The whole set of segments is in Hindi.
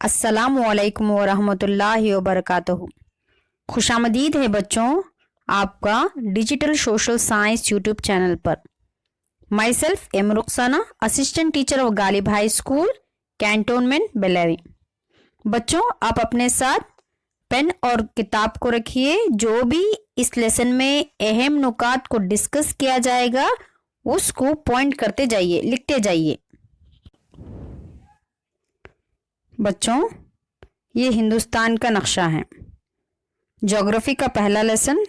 अस्सलामुअलैकुम वरहमतुल्लाहि वबरकातुहू। खुशामदीद है बच्चों आपका digital social science YouTube channel पर। Myself M Rukhsana, assistant teacher of Ghalib high school, cantonment Bellary. बच्चों आप अपने साथ पेन और किताब को रखिए। जो भी इस लेसन में अहम नुकात को डिस्कस किया जाएगा उसको पॉइंट करते जाइए, लिखते जाइए। बच्चों ये हिंदुस्तान का नक्शा है। ज्योग्राफी का पहला लेसन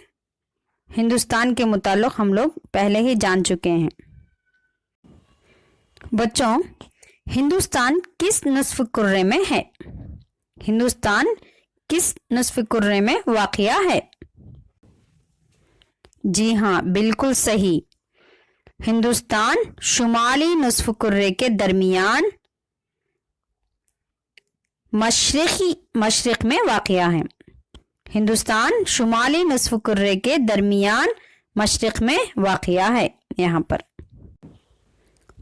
हिंदुस्तान के मुताल्लिक हम लोग पहले ही जान चुके हैं। बच्चों हिंदुस्तान किस निस्फ़ कुर्रे में है? हिंदुस्तान किस निस्फ़ कुर्रे में वाक़िया है? जी हाँ, बिल्कुल सही। हिंदुस्तान शुमाली निस्फ़ कुर्रे के दरमियान मशरिक में वाक़िया है। हिंदुस्तान शुमाली निस्फ़ कुर्रे के दरमियान मशरिक में वाक़िया है। यहाँ पर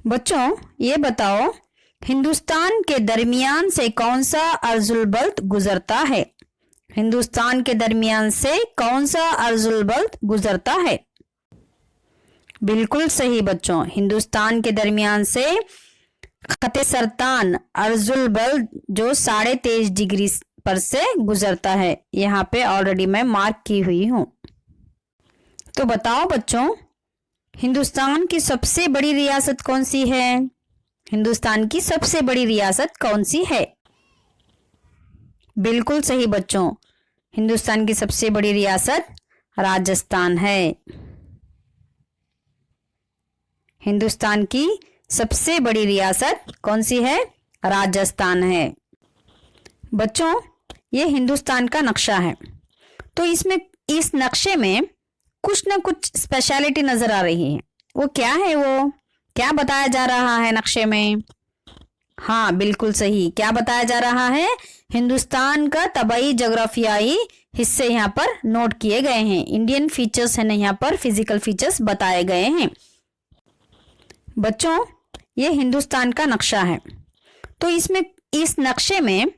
बच्चों ये बताओ हिंदुस्तान के दरमियान से कौन सा अर्जुल बल्द गुजरता है? हिंदुस्तान के दरमियान से कौन सा अर्जुल बल्द गुजरता है? बिल्कुल सही बच्चों, हिंदुस्तान के दरमियान से खते सरतान अर्जुल बल्द जो 23.5 डिग्री पर से गुजरता है। यहाँ पे ऑलरेडी मैं मार्क की हुई हूँ। तो बताओ बच्चों हिंदुस्तान की सबसे बड़ी रियासत कौन सी है? हिंदुस्तान की सबसे बड़ी रियासत कौन सी है? बिल्कुल सही बच्चों, हिंदुस्तान की सबसे बड़ी रियासत राजस्थान है। हिंदुस्तान की सबसे बड़ी रियासत कौन सी है? राजस्थान है। बच्चों ये हिंदुस्तान का नक्शा है, तो इसमें इस नक्शे में कुछ न कुछ स्पेशलिटी नजर आ रही है। वो क्या है? वो क्या बताया जा रहा है नक्शे में? हाँ बिल्कुल सही, क्या बताया जा रहा है? हिंदुस्तान का तबाई जोग्राफियाई हिस्से यहाँ पर नोट किए गए हैं। इंडियन फीचर्स है ना, यहाँ पर फिजिकल फीचर्स बताए गए हैं। बच्चों ये हिंदुस्तान का नक्शा है, तो इसमें इस नक्शे में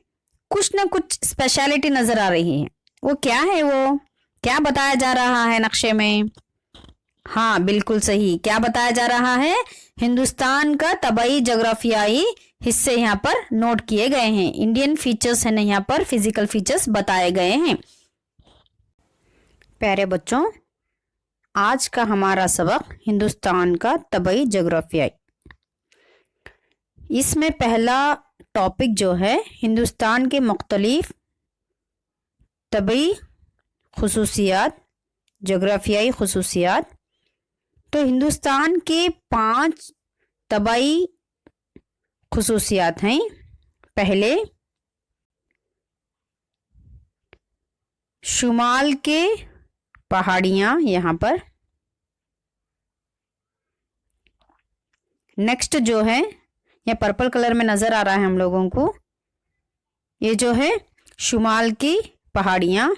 कुछ न कुछ स्पेशलिटी नजर आ रही है। वो क्या है? वो क्या बताया जा रहा है नक्शे में? हाँ बिल्कुल सही, क्या बताया जा रहा है? हिंदुस्तान का तबाई जोग्राफियाई हिस्से यहाँ पर नोट किए गए हैं। इंडियन फीचर्स है ना, यहाँ पर फिजिकल फीचर्स बताए गए हैं। प्यारे बच्चों आज का हमारा सबक हिंदुस्तान का तबाई जोग्राफियाई। इसमें पहला टॉपिक जो है हिंदुस्तान के मुख्तलिफ तबई खुसूसियात, जोग्राफियाई खुसूसियात। तो हिंदुस्तान के 5 तबाई खुसूसियात हैं। पहले शुमाल के पहाड़ियाँ यहाँ पर। नेक्स्ट जो है यह पर्पल कलर में नजर आ रहा है हम लोगों को, ये जो है शुमाल की पहाड़ियाँ।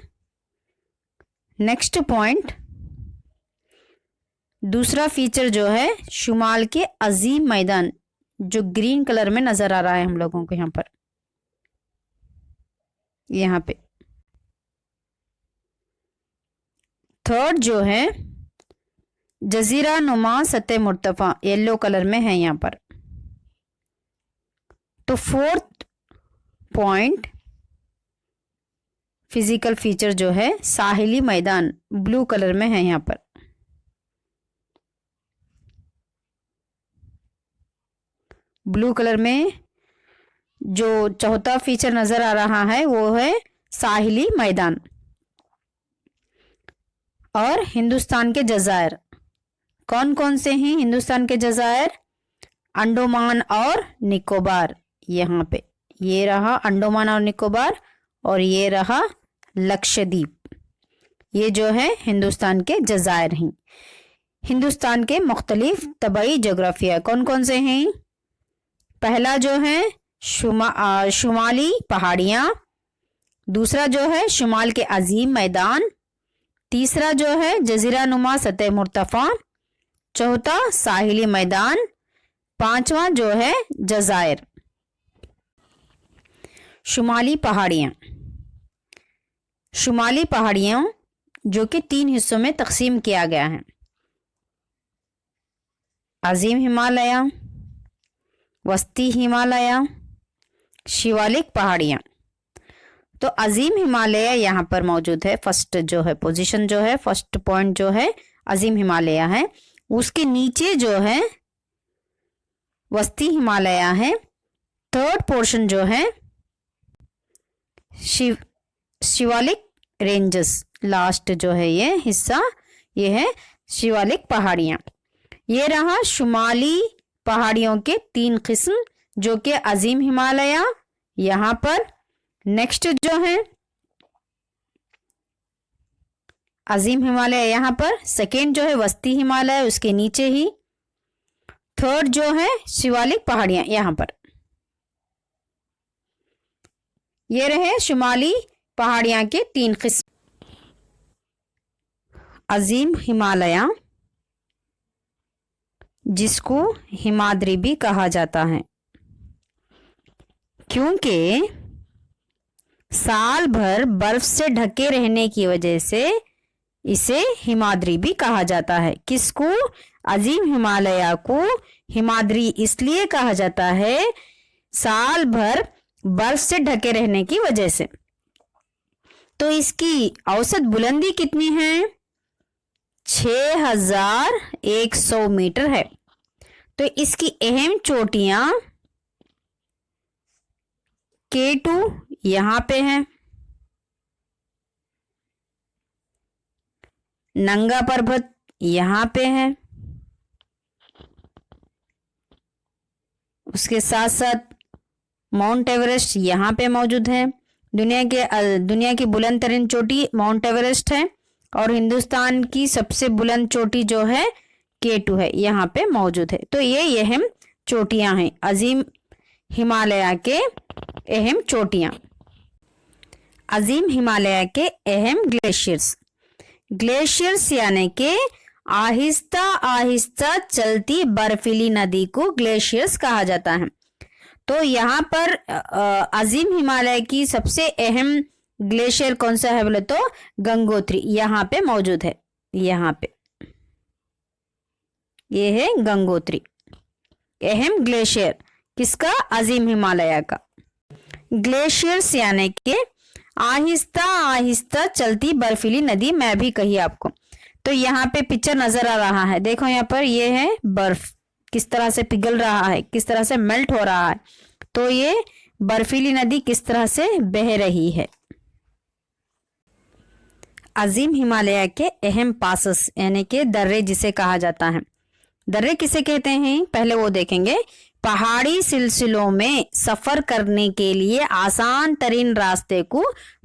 नेक्स्ट पॉइंट दूसरा फीचर जो है शुमाल के अजीम मैदान, जो ग्रीन कलर में नजर आ रहा है हम लोगों को यहाँ पर, यहाँ पे। थर्ड जो है जजीरा नुमा सतह मुर्तफा, येलो कलर में है यहाँ पर। तो फोर्थ पॉइंट फिजिकल फीचर जो है साहिली मैदान, ब्लू कलर में है यहाँ पर। ब्लू कलर में जो चौथा फीचर नजर आ रहा है वो है साहिली मैदान। और हिंदुस्तान के जज़ायर कौन कौन से हैं? हिंदुस्तान के जज़ायर अंडमान और निकोबार, यहाँ पे ये रहा अंडमान और निकोबार, और ये रहा लक्षद्वीप। ये जो है हिंदुस्तान के जज़ायर हैं। हिंदुस्तान के मुख्तलिफ तबाई जोग्राफिया कौन कौन से हैं? पहला जो है शुमाली पहाड़ियाँ, दूसरा जो है शुमाल के अजीम मैदान, तीसरा जो है जजीरा नुमा सतह मुर्तफा, चौथा साहिली मैदान, पांचवा जो है जज़ायर। शुमाली पहाड़ियाँ। शुमाली पहाड़ियों जो कि 3 हिस्सों में तकसीम किया गया है, अजीम हिमालय, वस्ती हिमालय, शिवालिक पहाड़ियाँ। तो अजीम हिमालय यहाँ पर मौजूद है, फर्स्ट जो है पोजीशन जो है, फर्स्ट पॉइंट जो है अजीम हिमालय है। उसके नीचे जो है वस्ती हिमालय है। थर्ड पोर्शन जो है शिवालिक रेंजेस, लास्ट जो है ये हिस्सा, ये है शिवालिक पहाड़ियाँ। ये रहा शुमाली पहाड़ियों के 3 किस्म जो कि अजीम हिमालय यहाँ पर, नेक्स्ट जो है अजीम हिमालय यहाँ पर, सेकेंड जो है वस्ती हिमालय उसके नीचे ही, थर्ड जो है शिवालिक पहाड़ियाँ यहाँ पर। ये रहे शुमाली पहाड़ियाँ के 3 किस्म। अजीम हिमालय जिसको हिमाद्री भी कहा जाता है, क्योंकि साल भर बर्फ से ढके रहने की वजह से इसे हिमाद्री भी कहा जाता है। किसको? अजीम हिमालय को हिमाद्री इसलिए कहा जाता है, साल भर बर्फ से ढके रहने की वजह से। तो इसकी औसत बुलंदी कितनी है? 6100 मीटर है। तो इसकी अहम चोटियां K2 यहां पे है, नंगा पर्वत यहां पे है, उसके साथ साथ माउंट एवरेस्ट यहां पे मौजूद है। दुनिया की बुलंद तरीन चोटी माउंट एवरेस्ट है और हिंदुस्तान की सबसे बुलंद चोटी जो है K2 है, यहाँ पे मौजूद है। तो ये अहम चोटियां हैं, अजीम हिमालय के अहम चोटियां। अजीम हिमालय के अहम ग्लेशियर्स। ग्लेशियर्स यानी कि आहिस्ता आहिस्ता चलती बर्फीली नदी को ग्लेशियर्स कहा जाता है। तो यहाँ पर अजीम हिमालय की सबसे अहम ग्लेशियर कौन सा है बोले तो गंगोत्री यहाँ पे मौजूद है। यहाँ पे ये है गंगोत्री, अहम ग्लेशियर किसका? अजीम हिमालय का। ग्लेशियर्स यानी कि आहिस्ता आहिस्ता चलती बर्फीली नदी, मैं भी कही आपको। तो यहाँ पे पिक्चर नजर आ रहा है, देखो यहाँ पर ये है बर्फ किस तरह से पिघल रहा है, किस तरह से मेल्ट हो रहा है। तो ये बर्फीली नदी किस तरह से बह रही है। अजीम हिमालय के अहम पासेस यानी कि दर्रे जिसे कहा जाता है। दर्रे किसे कहते हैं पहले वो देखेंगे। पहाड़ी सिलसिलों में सफर करने के लिए आसान तरीन रास्ते को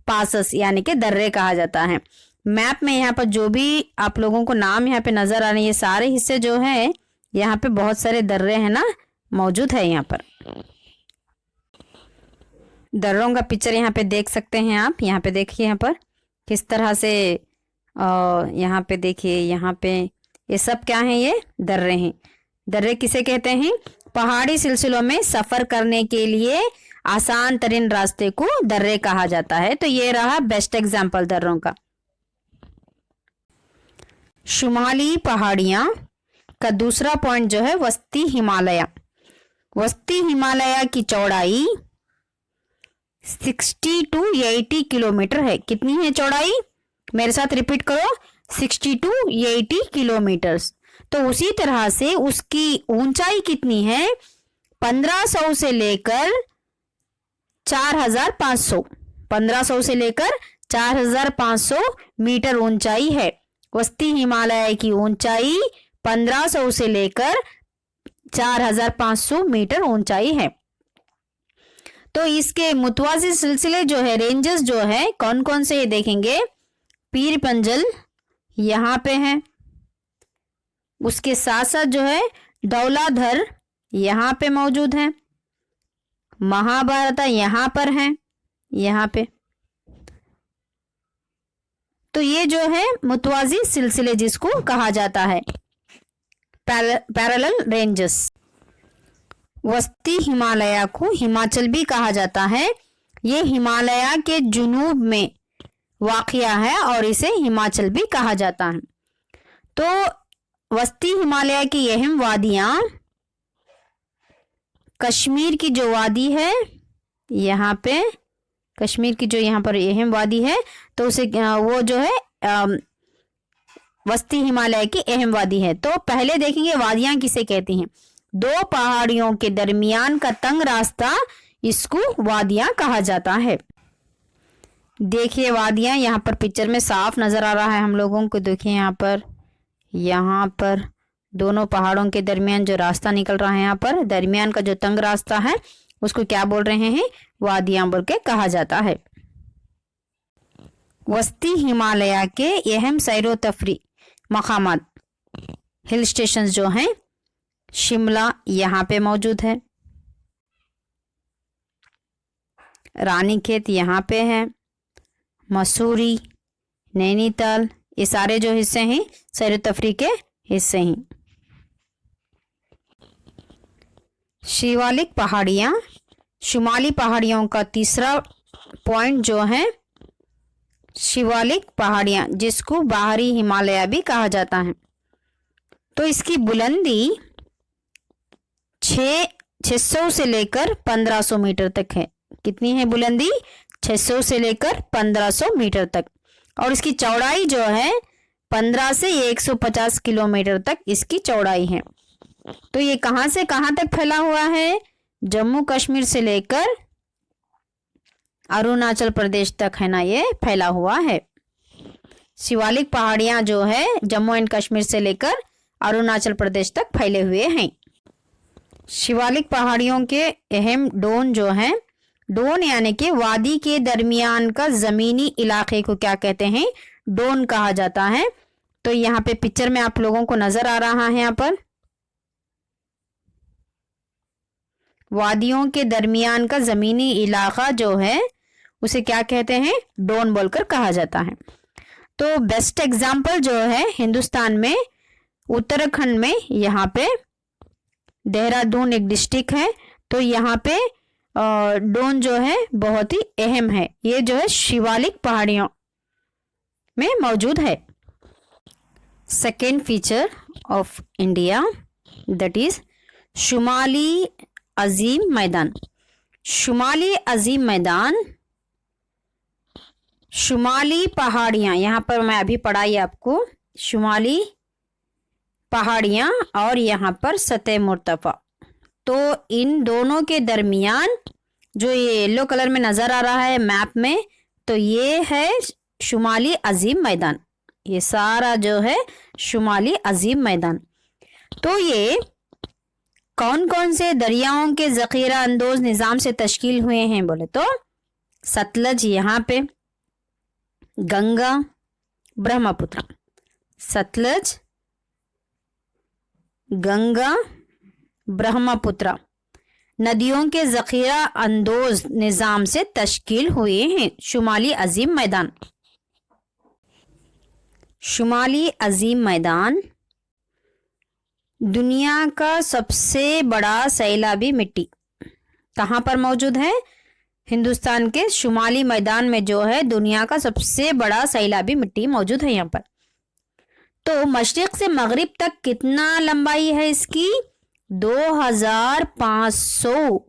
पासेस यानी कि दर्रे कहा जाता है। मैप में यहाँ पर जो भी आप लोगों को नाम यहाँ पे नजर आ रहे हैं, ये सारे हिस्से जो है यहाँ पे बहुत सारे दर्रे हैं ना मौजूद है। यहाँ पर दर्रों का पिक्चर यहाँ पे देख सकते हैं आप। यहाँ पे देखिए यहाँ पर किस तरह से यहाँ पे देखिए, यहाँ पे ये सब क्या है? ये दर्रे हैं। दर्रे किसे कहते हैं? पहाड़ी सिलसिलों में सफर करने के लिए आसान तरीन रास्ते को दर्रे कहा जाता है। तो ये रहा बेस्ट एग्जाम्पल दर्रों का। शुमाली पहाड़ियां का दूसरा पॉइंट जो है वस्ती हिमालय। वस्ती हिमालय की चौड़ाई 60 to 80 किलोमीटर है। कितनी है चौड़ाई? मेरे साथ रिपीट करो, 60 to 80 किलोमीटर्स। तो उसी तरह से उसकी ऊंचाई कितनी है? 1500 से लेकर 4500, 1500 से लेकर 4500 मीटर ऊंचाई है। वस्ती हिमालय की ऊंचाई 1500 से लेकर 4500 मीटर ऊंचाई है। तो इसके मुतवाज़ी सिलसिले जो है, रेंजेस जो है कौन कौन से ये देखेंगे। पीर पंजल यहाँ पे है, उसके साथ साथ जो है धौलाधर यहाँ पे मौजूद है, महाभारत यहाँ पर है, यहाँ पे। तो ये जो है मुतवाज़ी सिलसिले जिसको कहा जाता है पैरेलल रेंजेस। वस्ती हिमालय को हिमाचल भी कहा जाता है। ये हिमालय के जुनूब में वाक़िया है और इसे हिमाचल भी कहा जाता है। तो वस्ती हिमालय की अहम वादियाँ, कश्मीर की जो वादी है यहाँ पे, कश्मीर की जो यहाँ पर अहम वादी है तो उसे वो जो है वस्ती हिमालय की अहम वादी है। तो पहले देखेंगे वादियाँ किसे कहती हैं। दो पहाड़ियों के दरमियान का तंग रास्ता, इसको वादियाँ कहा जाता है। देखिए वादियाँ यहाँ पर पिक्चर में साफ नजर आ रहा है हम लोगों को। देखिए यहाँ पर दोनों पहाड़ों के दरमियान जो रास्ता निकल रहा है, यहाँ पर दरमियान का जो तंग रास्ता है उसको क्या बोल रहे हैं, वादियाँ बोल के कहा जाता है। वस्ती हिमालय के अहम सैरो तफरी मकामात, हिल स्टेशन जो हैं, शिमला यहाँ पे मौजूद है, रानीखेत यहाँ पे है, मसूरी, नैनीताल, ये सारे जो हिस्से हैं सैर तफरी के हिस्से हैं। शिवालिक पहाड़ियाँ, शुमाली पहाड़ियों का तीसरा पॉइंट जो है शिवालिक पहाड़ियाँ, जिसको बाहरी हिमालय भी कहा जाता है। तो इसकी बुलंदी 600 से लेकर 1500 मीटर तक है। कितनी है बुलंदी? 600 से लेकर 1500 मीटर तक। और इसकी चौड़ाई जो है 15 से 150 किलोमीटर तक इसकी चौड़ाई है। तो ये कहाँ से कहाँ तक फैला हुआ है? जम्मू कश्मीर से लेकर अरुणाचल प्रदेश तक है ना, ये फैला हुआ है। शिवालिक पहाड़ियाँ जो है जम्मू एंड कश्मीर से लेकर अरुणाचल प्रदेश तक फैले हुए हैं। शिवालिक पहाड़ियों के अहम डोन जो हैं, डोन यानी कि वादी के दरमियान का ज़मीनी इलाके को क्या कहते हैं? डोन कहा जाता है। तो यहाँ पे पिक्चर में आप लोगों को नजर आ रहा है, यहाँ पर वादियों के दरमियान का ज़मीनी इलाका जो है उसे क्या कहते हैं? डोन बोलकर कहा जाता है। तो बेस्ट एग्जाम्पल जो है हिंदुस्तान में उत्तराखंड में, यहाँ पे देहरादून एक डिस्ट्रिक्ट है, तो यहाँ पे डोन जो है बहुत ही अहम है। ये जो है शिवालिक पहाड़ियों में मौजूद है। Second feature of India that is शुमाली अजीम मैदान। शुमाली अजीम मैदान, शुमाली पहाड़ियाँ, यहाँ पर मैं अभी पढ़ाई आपको, शुमाली पहाड़ियाँ और यहाँ पर सतह मुर्तफा। तो इन दोनों के दरमियान जो ये येलो कलर में नज़र आ रहा है मैप में, तो ये है शुमाली अजीम मैदान। ये सारा जो है शुमाली अजीम मैदान। तो ये कौन कौन से दरियाओं के ज़ख़ीरा अंदोज निज़ाम से तश्कील हुए हैं बोले तो सतलज यहाँ पे, गंगा, ब्रह्मपुत्र। सतलज, गंगा, ब्रह्मपुत्र नदियों के ज़ख़ीरा अंदोज निज़ाम से तश्कील हुए हैं शुमाली अजीम मैदान। शुमाली अजीम मैदान दुनिया का सबसे बड़ा सैलाबी मिट्टी कहाँ पर मौजूद है? हिंदुस्तान के शुमाली मैदान में जो है दुनिया का सबसे बड़ा सैलाबी मिट्टी मौजूद है यहाँ पर। तो मशरिक से मगरिब तक कितना लंबाई है इसकी? 2500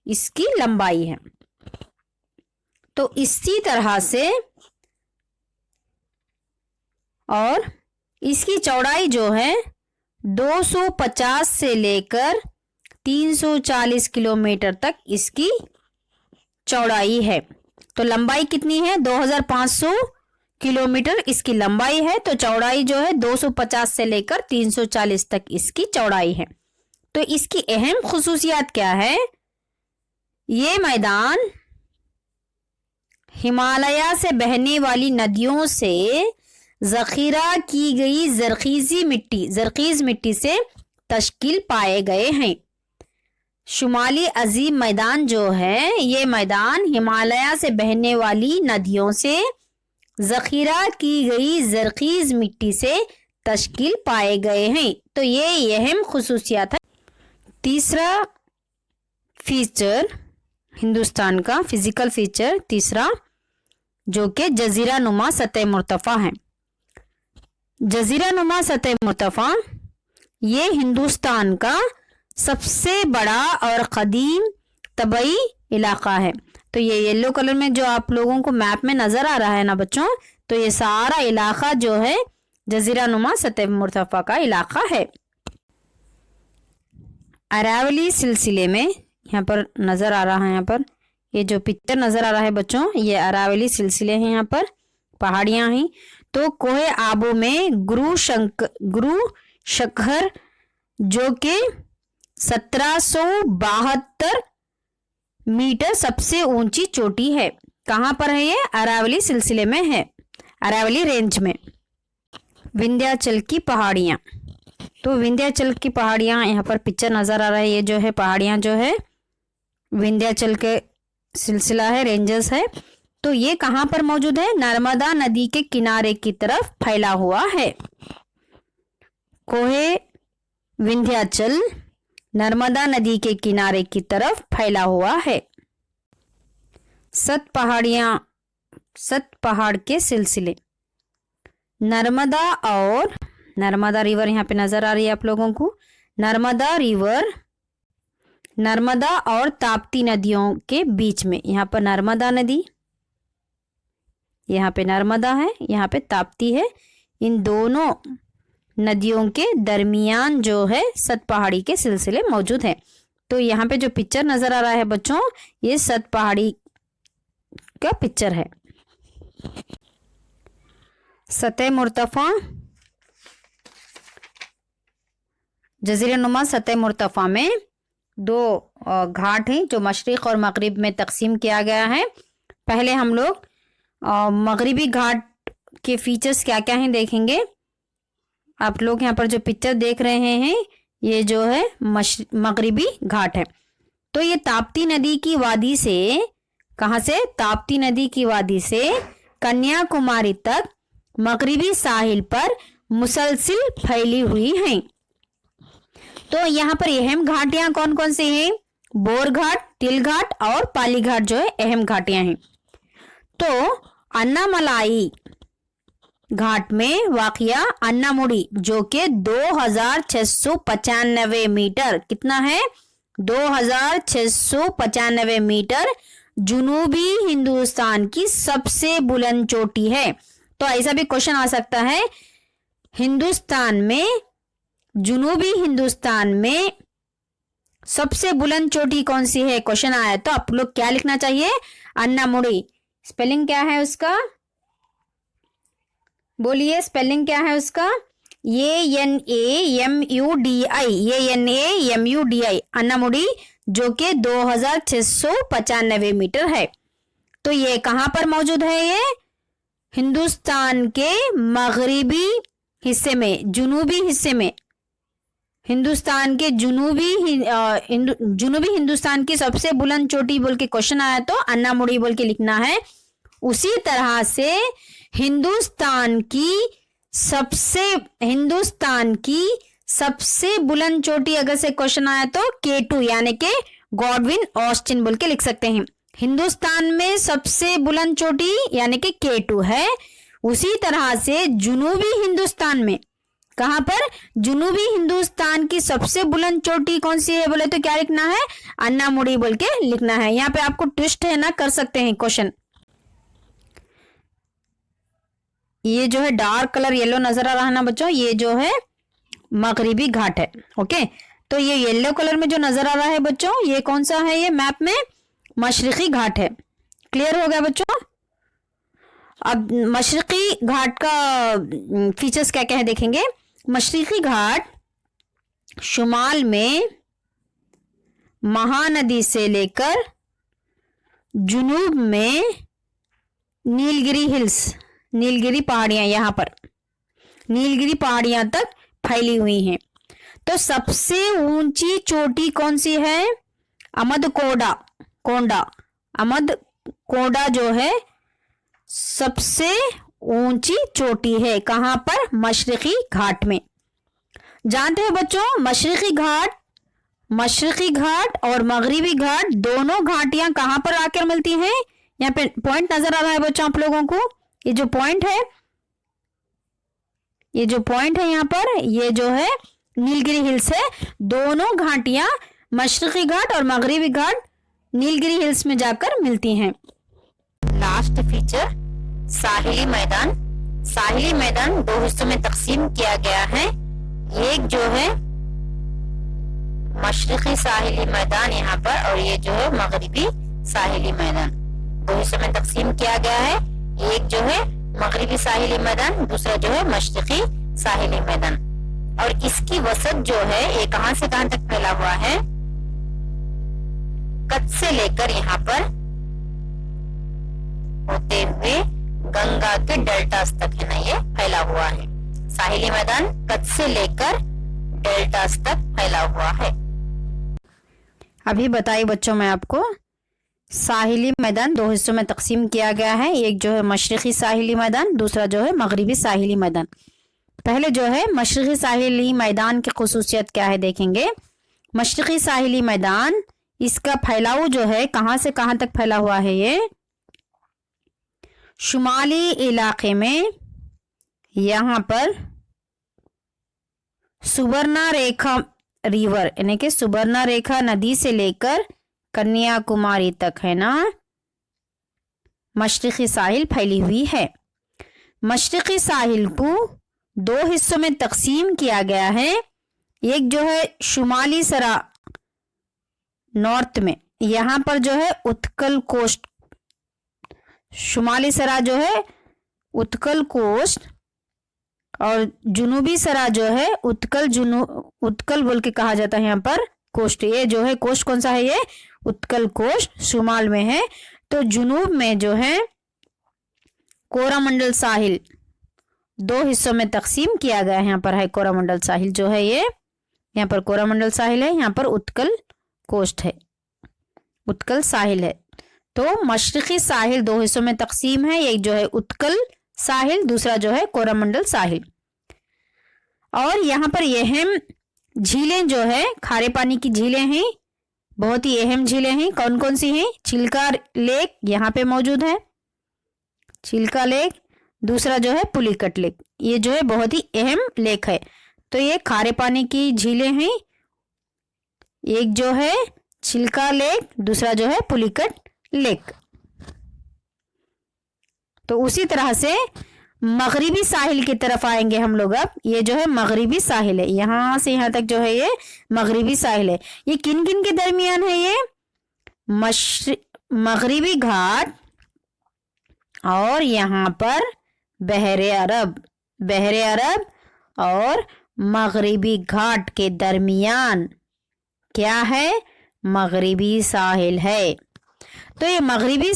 इसकी लंबाई है। तो इसी तरह से और इसकी चौड़ाई जो है 250 से लेकर 340 किलोमीटर तक इसकी चौड़ाई है। तो लंबाई कितनी है? 2500 किलोमीटर इसकी लंबाई है, तो चौड़ाई जो है 250 से लेकर 340 तक इसकी चौड़ाई है। तो इसकी अहम खुसूसियात क्या है? ये मैदान हिमालय से बहने वाली नदियों से ज़ख़ीरा की गई ज़रख़ीज़ मिट्टी से तश्कील पाए गए हैं। शुमाली अजीम मैदान जो है, ये मैदान हिमालय से बहने वाली नदियों से ज़ख़ीरा की गई ज़रख़ीज़ मिट्टी से तश्कील पाए गए हैं। तो ये अहम खुसूसियात है। तीसरा फीचर हिंदुस्तान का फिजिकल फीचर तीसरा, जो कि जजीरा नुमा सतह मुर्तफा है। जजीरा नुमा सतह मुर्तफा ये हिंदुस्तान का सबसे बड़ा और कदीम तबई इलाका है। तो ये येलो कलर में जो आप लोगों को मैप में नजर आ रहा है ना बच्चों, तो ये सारा इलाका जो है जजीरा नुमा सतह मुर्तफा का इलाका है। अरावली सिलसिले में यहाँ पर नजर आ रहा है, यहाँ पर ये जो पिक्चर नजर आ रहा है बच्चों, ये अरावली सिलसिले हैं, यहाँ पर पहाड़ियां हैं। तो कोहे आबू में गुरु शंकर जो कि 1772 मीटर सबसे ऊंची चोटी है। कहाँ पर है ये? अरावली सिलसिले में है, अरावली रेंज में। विंध्याचल की पहाड़ियाँ, तो विंध्याचल की पहाड़ियाँ यहाँ पर पिक्चर नजर आ रहा है। ये जो है पहाड़ियाँ जो है विंध्याचल के सिलसिला है, रेंजर्स है। तो ये कहाँ पर मौजूद है? नर्मदा नदी के किनारे की तरफ फैला हुआ है। कोहे विंध्याचल नर्मदा नदी के किनारे की तरफ फैला हुआ है। सत पहाड़ के सिलसिले, नर्मदा और नर्मदा रिवर यहाँ पे नजर आ रही है आप लोगों को। नर्मदा रिवर, नर्मदा और ताप्ती नदियों के बीच में, यहाँ पर नर्मदा नदी, यहाँ पे नर्मदा है, यहाँ पे ताप्ती है। इन दोनों नदियों के दरमियान जो है सत पहाड़ी के सिलसिले मौजूद है। तो यहाँ पे जो पिक्चर नजर आ रहा है बच्चों, ये सत पहाड़ी का पिक्चर है। सतह मुर्तफा, जजीरा नुमा सतह मुर्तफा में दो घाट हैं जो मशरिक और मगरिब में तकसीम किया गया है। पहले हम लोग मगरिबी घाट के फीचर्स क्या क्या हैं देखेंगे। आप लोग यहाँ पर जो पिक्चर देख रहे हैं ये जो है मगरिबी घाट है। तो ये ताप्ती नदी की वादी से, कहाँ से? ताप्ती नदी की वादी से कन्याकुमारी तक मगरिबी साहिल पर मुसलसिल फैली हुई हैं। तो यहाँ पर अहम घाटियां कौन कौन सी हैं? बोर घाट, तिल घाट और पाली घाट जो है अहम घाटियां हैं। तो अन्नामलाई घाट में वाक़िया अन्नामुड़ी जो कि 2695 मीटर, कितना है? 2695 मीटर जुनूबी हिंदुस्तान की सबसे बुलंद चोटी है। तो ऐसा भी क्वेश्चन आ सकता है, हिंदुस्तान में, जुनूबी हिंदुस्तान में सबसे बुलंद चोटी कौन सी है? क्वेश्चन आया तो आप लोग क्या लिखना चाहिए? अन्नामुड़ी। स्पेलिंग क्या है उसका? बोलिए, स्पेलिंग क्या है उसका? ANAMUDI, अन्नामुड़ी जो कि 2695 मीटर है। तो ये कहाँ पर मौजूद है? ये हिंदुस्तान के मगरिबी हिस्से में, जुनूबी हिस्से में, हिंदुस्तान के जुनूबी हिंदुस्तान की सबसे बुलंद चोटी बोल के क्वेश्चन आया तो अन्नामुड़ी बोल के लिखना है। उसी तरह से हिंदुस्तान की सबसे बुलंद चोटी अगर से क्वेश्चन आया तो K2 यानी के गॉडविन ऑस्टिन बोल के लिख सकते हैं। हिंदुस्तान में सबसे बुलंद चोटी यानी कि K2 है। उसी तरह से जुनूबी हिंदुस्तान में, कहां पर? जुनूबी हिंदुस्तान की सबसे बुलंद चोटी कौन सी है बोले तो क्या लिखना है? अन्नामुड़ी बोल के लिखना है। यहाँ पे आपको ट्विस्ट है ना, कर सकते हैं क्वेश्चन। ये जो है डार्क कलर येलो नजर आ रहा है ना बच्चों, ये जो है मगरिबी घाट है। ओके, तो ये येलो कलर में जो नजर आ रहा है बच्चों, ये कौन सा है? ये मैप में मशरिकी घाट है। क्लियर हो गया बच्चों? अब मशरिकी घाट का फीचर्स क्या क्या है देखेंगे। मशरिकी घाट शुमाल में महानदी से लेकर जुनूब में नीलगिरी हिल्स, नीलगिरी पहाड़ियां, यहाँ पर नीलगिरी पहाड़ियां तक फैली हुई हैं। तो सबसे ऊंची चोटी कौन सी है? अमदकोंडा जो है सबसे ऊंची चोटी है। कहां पर? मशरिकी घाट में। जानते हो बच्चों, मशरिकी घाट मशरकी घाट और मगरिबी घाट दोनों घाटियां कहाँ पर आकर मिलती हैं? यहाँ पे पॉइंट नजर आ रहा है बच्चों आप लोगों को? ये जो पॉइंट है, ये जो पॉइंट है यहाँ पर, ये जो है नीलगिरी हिल्स है। दोनों घाटियां मशरकी घाट और मगरिबी घाट नीलगिरी हिल्स में जाकर मिलती हैं। लास्ट फीचर साहिली मैदान। साहिली मैदान दो हिस्सों में तकसीम किया गया है। एक जो है मशरकी साहिली मैदान यहाँ पर, और ये जो है मगरिबी साहिली मैदान, दो हिस्सों में तकसीम किया गया है। एक जो है मगरिबी साहिली मैदान, दूसरा जो है मशरकी साहिली मैदान। और इसकी वसत जो है ये कहां से कहां तक फैला हुआ है? कच्छ से लेकर यहाँ पर होते हुए गंगा के डेल्टास तक है ना, ये फैला हुआ है। साहिली मैदान कच्छ से लेकर डेल्टास तक फैला हुआ है। अभी बताइए बच्चों, मैं आपको साहिली मैदान दो हिस्सों में तकसीम किया गया है। एक जो है मशरकी साहिली मैदान, दूसरा जो है मगरिबी साहिली मैदान। पहले जो है मशरकी साहिली मैदान की खुसूसियत क्या है देखेंगे। मशरकी साहिली मैदान, इसका फैलाव जो है कहां से कहां तक फैला हुआ है? ये शुमाली इलाके में, यहाँ पर सुवर्णा रेखा रिवर यानी कि सुवर्णा रेखा नदी से लेकर कन्याकुमारी तक है ना, मशरकी साहिल फैली हुई है। मशरकी साहिल को दो हिस्सों में तकसीम किया गया है। एक जो है शुमाली सरा नॉर्थ में, यहाँ पर जो है उत्कल कोस्ट, शुमाली सरा जो है उत्कल कोस्ट, और जुनूबी सरा जो है उत्कल बोल के कहा जाता है यहाँ पर कोस्ट। ये जो है कोस्ट कौन सा है? ये उत्कल कोस्ट शुमाल में है। तो जुनूब में जो है कोरामंडल साहिल दो हिस्सों में तकसीम किया गया है। यहाँ पर है कोरामंडल साहिल जो है, ये यहाँ पर कोरामंडल साहिल है, यहाँ पर उत्कल कोस्ट है, उत्कल साहिल है। तो मशरकी साहिल दो हिस्सों में तकसीम है। एक जो है उत्कल साहिल, दूसरा जो है कोरामंडल साहिल। और यहाँ पर अहम झीलें जो है, खारे पानी की झीलें हैं, बहुत ही अहम झीलें हैं। कौन कौन सी हैं? चिल्का लेक यहाँ पे मौजूद है, चिल्का लेक। दूसरा जो है पुलिकट लेक, ये जो है बहुत ही अहम लेक है। तो ये खारे पानी की झीलें हैं। एक जो है चिल्का लेक, दूसरा जो है पुलिकट लेक। तो उसी तरह से मगरिबी साहिल की तरफ आएंगे हम लोग। अब ये जो है मगरिबी साहिल है, यहां से यहां तक जो है ये मगरिबी साहिल है। ये किन किन के दरमियान है? ये मगरिबी घाट और यहाँ पर बहरे अरब और मगरिबी घाट के दरमियान क्या है? मगरिबी साहिल है। तो ये मगरिबी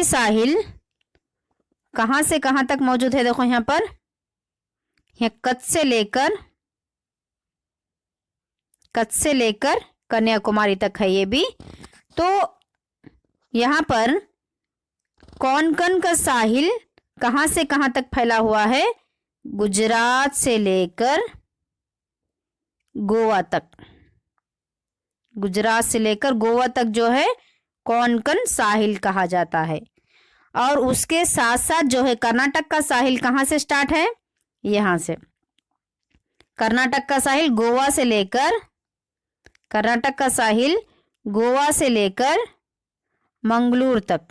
साहिल कहां से कहां तक मौजूद है? देखो यहाँ पर, यहाँ कच्छ से लेकर कन्याकुमारी तक है ये भी। तो यहाँ पर कोंकण का साहिल कहां से कहां तक फैला हुआ है? गुजरात से लेकर गोवा तक, गुजरात से लेकर गोवा तक जो है कोंकण साहिल कहा जाता है। और उसके साथ साथ जो है कर्नाटक का साहिल कहाँ से स्टार्ट है? यहाँ से। कर्नाटक का साहिल गोवा से लेकर, कर्नाटक का साहिल गोवा से लेकर मंगलूर तक,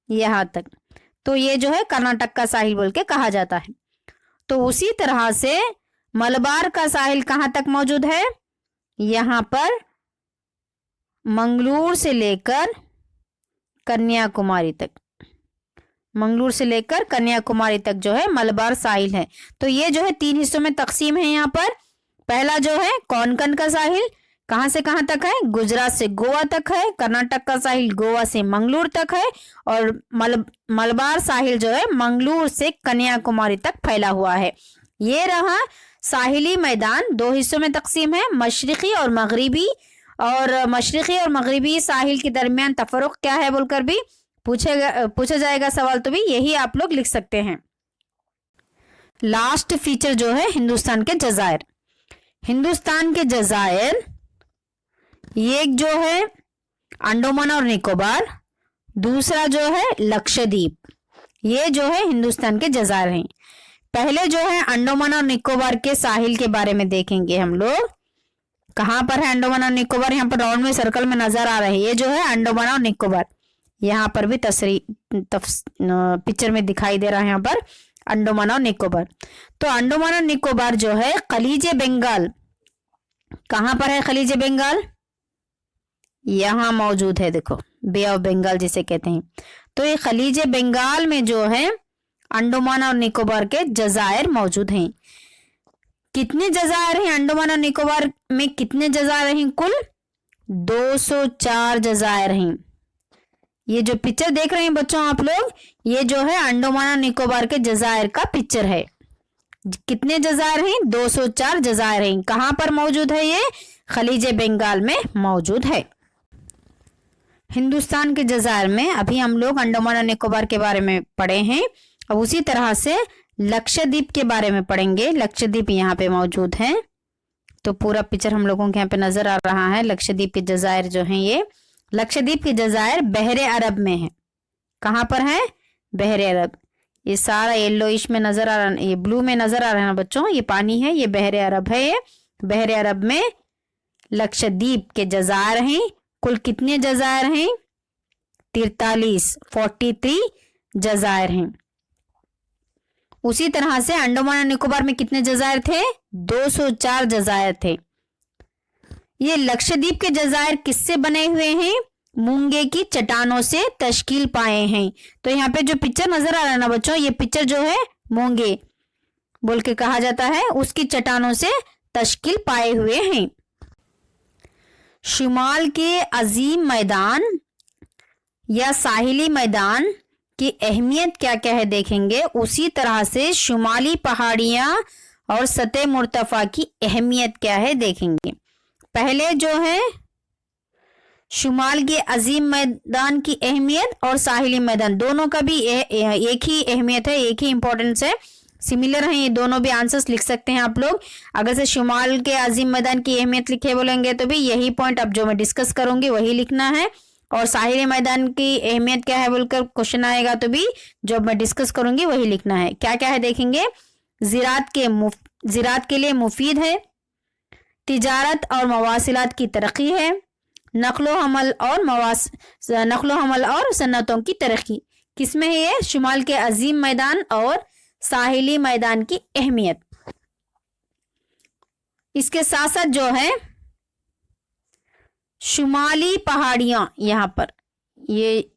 यहाँ तक। तो ये जो है कर्नाटक का साहिल बोल के कहा जाता है। तो उसी तरह से मलबार का साहिल कहाँ तक मौजूद है? यहाँ पर मंगलूर से लेकर कन्याकुमारी तक, मंगलूर से लेकर कन्याकुमारी तक जो है मलबार साहिल है। तो ये जो है तीन हिस्सों में तकसीम है यहाँ पर। पहला जो है कोंकण का साहिल कहाँ से कहाँ तक है? गुजरात से गोवा तक है। कर्नाटक का साहिल गोवा से मंगलूर तक है। और मलबार साहिल जो है मंगलूर से कन्याकुमारी तक फैला हुआ है। ये रहा साहिली मैदान, दो हिस्सों में तकसीम है, मशरकी और मगरिबी। और मशरकी और मगरिबी साहिल के दरमियान तफरुक क्या है बोलकर भी पूछा जाएगा सवाल, तो भी यही आप लोग लिख सकते हैं। लास्ट फीचर जो है हिंदुस्तान के जजायर। हिंदुस्तान के जजायर, ये जो है अंडमान और निकोबार, दूसरा जो है लक्षद्वीप, ये जो है हिंदुस्तान के जजायर हैं। पहले जो है अंडमान और निकोबार के साहिल के बारे में देखेंगे हम लोग। कहाँ पर है अंडमान और निकोबार? यहाँ पर राउंड में सर्कल में नजर आ रहे हैं, ये जो है अंडमान और निकोबार। यहाँ पर भी पिक्चर में दिखाई दे रहा है यहाँ पर अंडमान और निकोबार। तो अंडमान और निकोबार जो है खलीज बंगाल, कहाँ पर है खलीज बंगाल? यहाँ मौजूद है, देखो बे ऑफ बंगाल जिसे कहते हैं। तो ये खलीज बंगाल में जो है अंडमान और निकोबार के जजायर मौजूद हैं। कितने जजायर हैं अंडमान और निकोबार में? कितने जजायर हैं? कुल 204 जजायर हैं। ये जो पिक्चर देख रहे हैं बच्चों आप लोग, ये जो है अंडमान और निकोबार के जजायर का पिक्चर है। कितने जजायर हैं? 204 जजायर हैं। कहाँ पर मौजूद है? ये खलीज बंगाल में मौजूद है। हिंदुस्तान के जजायर में अभी हम लोग अंडमान और निकोबार के बारे में पढ़े हैं। अब उसी तरह से लक्षद्वीप के बारे में पढ़ेंगे। लक्षद्वीप यहाँ पे मौजूद है, तो पूरा पिक्चर हम लोगों के यहाँ पे नजर आ रहा है। लक्षद्वीप के जजायर जो हैं, ये लक्षद्वीप के जजायर बहरे अरब में है। कहाँ पर है? बहरे अरब। ये सारा येलोइश में नजर आ रहा है, ये ब्लू में नजर आ रहा है बच्चों, ये पानी है, ये बहरे अरब है। ये बहरे अरब में लक्षद्वीप के जजायर हैं। कुल कितने जजायर हैं? 43 जजायर हैं। उसी तरह से अंडमान और निकोबार में कितने जजायर थे? 204 जजायर थे। ये लक्षद्वीप के जजायर किससे बने हुए हैं? मूंगे की चट्टानों से तश्कील पाए हैं। तो यहाँ पे जो पिक्चर नजर आ रहा है ना बच्चों, ये पिक्चर जो है मूंगे बोल के कहा जाता है, उसकी चट्टानों से तश्कील पाए हुए हैं। शुमाल के अजीम मैदान या साहिली मैदान की अहमियत क्या क्या है देखेंगे। उसी तरह से शुमाली पहाड़ियां और सतह मुर्तफा की अहमियत क्या है देखेंगे। पहले जो है शुमाल के अजीम मैदान की अहमियत और साहिली मैदान, दोनों का भी एक ही अहमियत है, एक ही इंपॉर्टेंस है, सिमिलर हैं ये दोनों भी। आंसर्स लिख सकते हैं आप लोग। अगर से शुमाल के अजीम मैदान की अहमियत लिखे बोलेंगे तो भी यही पॉइंट अब जो मैं डिस्कस करूंगी वही लिखना है। और साहिली मैदान की अहमियत क्या है बोलकर क्वेश्चन आएगा तो भी जो मैं डिस्कस करूंगी वही लिखना है। क्या क्या है देखेंगे। ज़राअत के लिए मुफीद है, तिजारत और मवासिलात की तरक्की है, नक्लो हमल और सन्नतों की तरक्की। किसमें है ये? शुमाल के अजीम मैदान और साहिली मैदान की अहमियत। इसके साथ साथ जो है शुमाली पहाड़ियां, यहाँ पर ये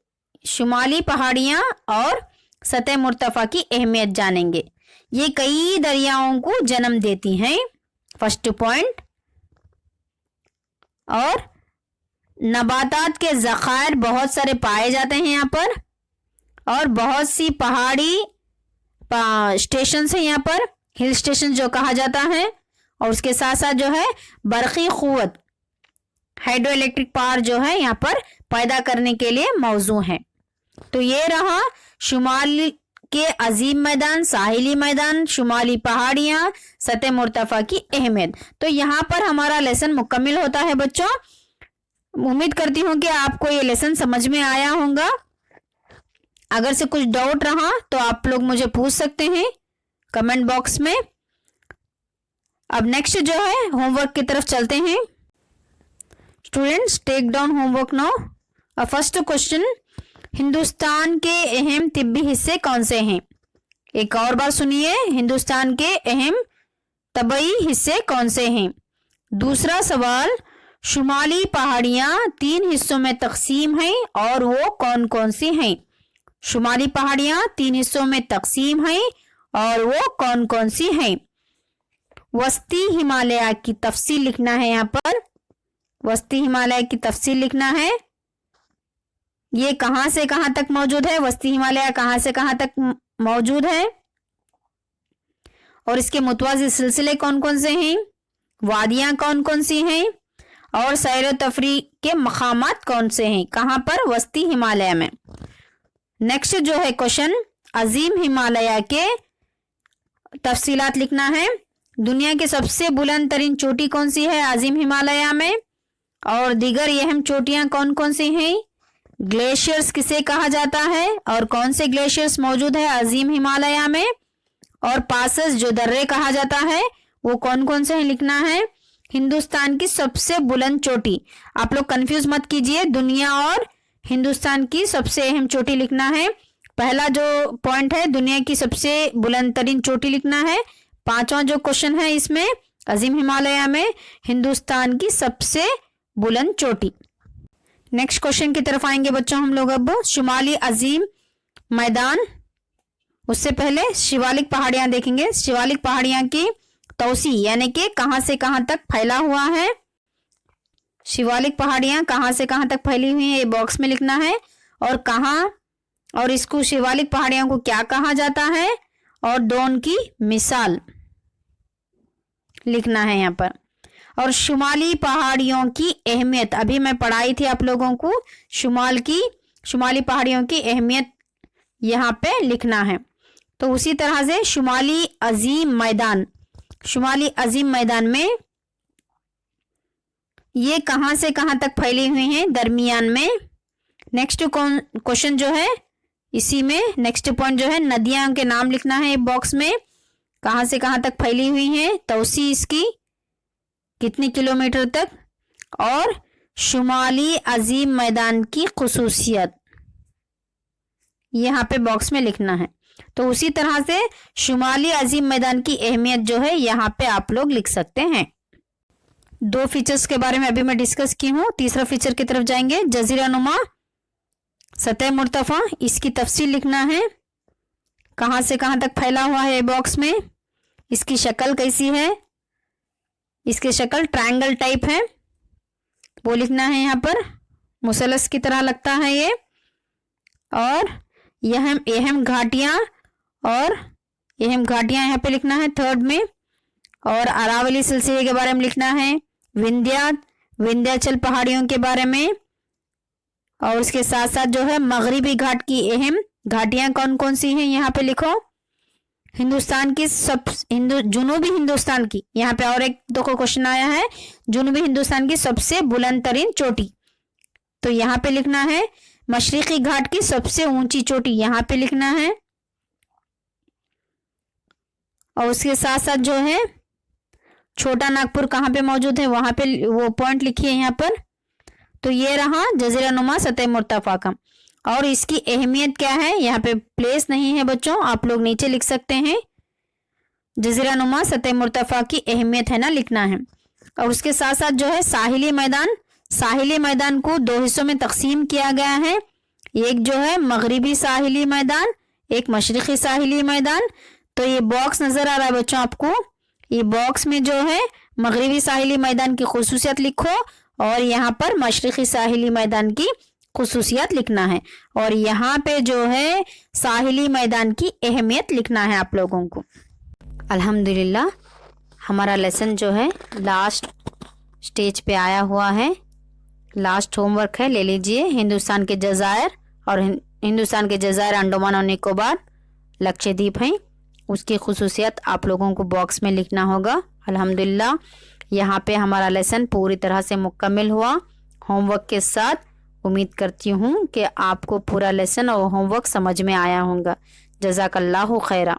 शुमाली पहाड़ियां और सतह मुर्तफा की अहमियत जानेंगे। ये कई दरियाओं को जन्म देती हैं, फर्स्ट पॉइंट। और नबातात के ज़खायर बहुत सारे पाए जाते हैं यहाँ पर, और बहुत सी पहाड़ी स्टेशन है यहाँ पर, हिल स्टेशन जो कहा जाता है। और उसके साथ साथ जो है बरक़ी क़ुव्वत, हाइड्रो इलेक्ट्रिक पावर जो है यहाँ पर पैदा करने के लिए मौजू है। तो ये रहा शुमाल के अजीम मैदान, साहिली मैदान, शुमाली पहाड़ियाँ, सतह मुर्तफा की अहमियत। तो यहाँ पर हमारा लेसन मुकम्मल होता है बच्चों। उम्मीद करती हूँ कि आपको ये लेसन समझ में आया होगा। अगर से कुछ डाउट रहा तो आप लोग मुझे पूछ सकते हैं कमेंट बॉक्स में। अब नेक्स्ट जो है होमवर्क की तरफ चलते हैं। Students take down homework now. First question, Hindustan के अहम तिब्बी हिस्से कौन से हैं? एक और बार सुनिए, हिंदुस्तान के अहम तबई हिस्से कौन से हैं? दूसरा सवाल, शुमाली पहाड़ियाँ 3 हिस्सों में तकसीम हैं और वो कौन कौन सी हैं? शुमाली पहाड़ियाँ 3 हिस्सों में तकसीम हैं और वो कौन कौन सी हैं? वस्ती हिमालय की तफसील लिखना है यहाँ पर। वस्ती हिमालय की तफसील लिखना है। ये कहाँ से कहाँ तक मौजूद है? वस्ती हिमालय कहाँ से कहाँ तक मौजूद है? और इसके मुतवाज़ी सिलसिले कौन कौन से हैं? वादियाँ कौन कौन सी हैं? और सैर तफरी के मकामात कौन से हैं? कहाँ पर? वस्ती हिमालय में। नेक्स्ट जो है क्वेश्चन, अजीम हिमालय के तफसीलात लिखना है। दुनिया की सबसे बुलंद तरीन चोटी कौन सी है अजीम हिमालय में, और दीगर अहम चोटियां कौन कौन सी हैं, ग्लेशियर्स किसे कहा जाता है और कौन से ग्लेशियर्स मौजूद है अजीम हिमालय में, और पासस जो दर्रे कहा जाता है वो कौन कौन से हैं लिखना है। हिंदुस्तान की सबसे बुलंद चोटी, आप लोग कंफ्यूज मत कीजिए, दुनिया और हिंदुस्तान की सबसे अहम चोटी लिखना है। पहला जो पॉइंट है दुनिया की सबसे बुलंद तरीन चोटी लिखना है। पांचवा जो क्वेश्चन है इसमें अजीम हिमालय में हिंदुस्तान की सबसे बुलंद चोटी। नेक्स्ट क्वेश्चन की तरफ आएंगे बच्चों हम लोग अब। शुमाली अजीम मैदान, उससे पहले शिवालिक पहाड़ियां देखेंगे। शिवालिक पहाड़ियां की तौसी यानी कि कहां से कहां तक फैला हुआ है। शिवालिक पहाड़ियां कहां से कहां तक फैली हुई है ये बॉक्स में लिखना है, और कहां, और इसको शिवालिक पहाड़ियों को क्या कहा जाता है, और दोन की मिसाल लिखना है यहाँ पर। और शुमाली पहाड़ियों की अहमियत, अभी मैं पढ़ाई थी आप लोगों को शुमाली पहाड़ियों की अहमियत यहाँ पे लिखना है। तो उसी तरह से शुमाली अजीम मैदान में ये कहां से कहां तक फैली हुई हैं, दरमियान में। नेक्स्ट क्वेश्चन जो है इसी में नेक्स्ट पॉइंट जो है नदियां के नाम लिखना है बॉक्स में, कहां से कहां तक फैली हुई हैं, तौसी इसकी कितने किलोमीटर तक, और शुमाली अजीम मैदान की खुसूसियत यहाँ पे बॉक्स में लिखना है। तो उसी तरह से शुमाली अजीम मैदान की अहमियत जो है यहाँ पे आप लोग लिख सकते हैं। दो फीचर्स के बारे में अभी मैं डिस्कस की हूँ। तीसरा फीचर की तरफ जाएंगे, जजीरा नुमा सतह मुर्तफा, इसकी तफसील लिखना है, कहां से कहां तक फैला हुआ है बॉक्स में, इसकी शक्ल कैसी है, इसकी शक्ल ट्रायंगल टाइप है वो लिखना है यहाँ पर, मुसलस की तरह लगता है ये, और अहम घाटियां यहाँ पे लिखना है थर्ड में, और अरावली सिलसिले के बारे में लिखना है, विंध्याचल पहाड़ियों के बारे में, और उसके साथ साथ जो है मगरिबी घाट की अहम घाटियां कौन कौन सी हैं यहाँ पे लिखो। जुनूबी हिंदुस्तान की, यहाँ पे और एक देखो क्वेश्चन आया है, जुनूबी हिंदुस्तान की सबसे बुलंद तरीन चोटी, तो यहाँ पे लिखना है। मशरिकी घाट की सबसे ऊंची चोटी यहाँ पे लिखना है, और उसके साथ साथ जो है छोटा नागपुर कहाँ पे मौजूद है वहां पे वो पॉइंट लिखिए यहाँ पर। तो ये रहा जजीरा नुमा सतह मुर्तफा का, और इसकी अहमियत क्या है, यहाँ पे प्लेस नहीं है बच्चों, आप लोग नीचे लिख सकते हैं। जजीरा नुमा सतह मुर्तफा की अहमियत है ना लिखना है। और उसके साथ साथ जो है साहिली मैदान को दो हिस्सों में तकसीम किया गया है, एक जो है मगरिबी साहिली मैदान, एक मशरिकी साहिली मैदान। तो ये बॉक्स नजर आ रहा है बच्चों आपको, ये बॉक्स में जो है मगरिबी साहिली मैदान की खुसूसियत लिखो, और यहाँ पर मशरिकी साहिली मैदान की खुसूसियत लिखना है, और यहाँ पे जो है साहिली मैदान की अहमियत लिखना है आप लोगों को। अल्हम्दुलिल्लाह हमारा लेसन जो है लास्ट स्टेज पे आया हुआ है, लास्ट होमवर्क है, ले लीजिए। हिंदुस्तान के जज़ायर, और हिंदुस्तान के जज़ायर अंडमान और निकोबार लक्षद्वीप हैं, उसकी खुसूसियत आप लोगों को बॉक्स में लिखना होगा। अल्हम्दुलिल्लाह यहाँ पे हमारा लेसन पूरी तरह से मुकम्मल हुआ होमवर्क के साथ। उम्मीद करती हूँ कि आपको पूरा लेसन और होमवर्क समझ में आया होगा। जज़ाकल्लाहु खैरा।